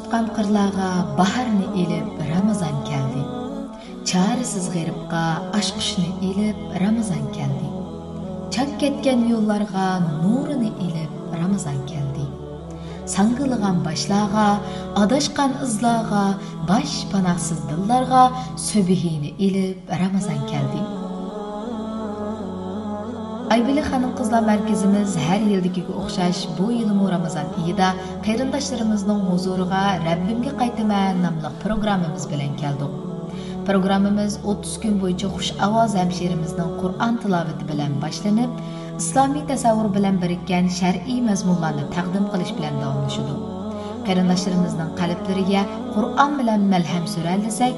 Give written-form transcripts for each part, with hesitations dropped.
tutqan qirlarga baharni elib Ramazon keldi. Çaresiz g'aribga aşqishni elib Ramazon keldi. Çak ketgan yo'llarga nurini elib Ramazon keldi. Sangılgan başlarga, adashgan izlarga, baş panohsiz dillarga subhini elib Ramazon keldi. Aybili Hanım Kızlar Merkezimiz her yıldakiga o'xshash bu yılmı Ramazon iyida qarindoshlarımızның huzuriga Rabbimga qaytaman nomli programmamiz bilan keldik. Programmamiz 30 gün bo'yicha xush ovoz hamshirimizning Qur'on tilovati bilan boshlanib, islomiy tasavvur bilan birikkan shar'iy mazmunlarni taqdim qilish bilan davomlashadi. Qarindoshlarimizning qalblariga Qur'on bilan malham suralsak,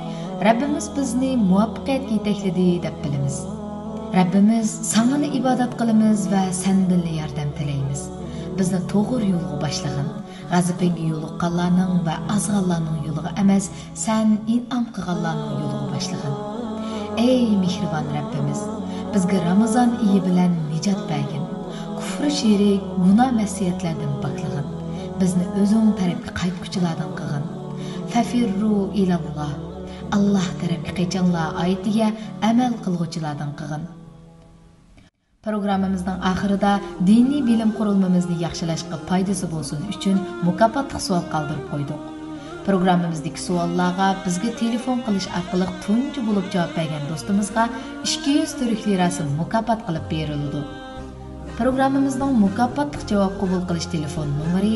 Rabbimiz bizni muvaffaqiyatga yetakladi deb bilamiz. Rabbimiz sanını ibadat qilamiz va sendan yordam tilaymiz. Bizni to'g'ri yo'lga boshlagin. G'azabinga yo'liqqanlarning va azg'anlarning yo'liga emas, sen in'om qilganlarning yo'liga boshlagin. Ey mehribon Rabbimiz, bizga Ramazon oyi bilan nijot bergin. Kufr, shirik, gunoh masiyatlardan poklagin. Bizni o'zing tarafga qaytguchilardan qilgin. Fafirru ilalloh. Allah tarafga qaytganlar oyatiga amal qilguvchilardan qilgin. Programmamızın ahırida diniy bilim qurulmamizni yaxshilashga foydasi bo'lsin uchun mukofotli savol qoldirib qo'ydik. Programmamizdagi savollarga bizga telefon qilish orqali tunji bo'lib javob bergan do'stimizga 200 turk lirasi mukofot qilib berildi. Programmamizning mukofotli javob qabul qilish telefon nomeri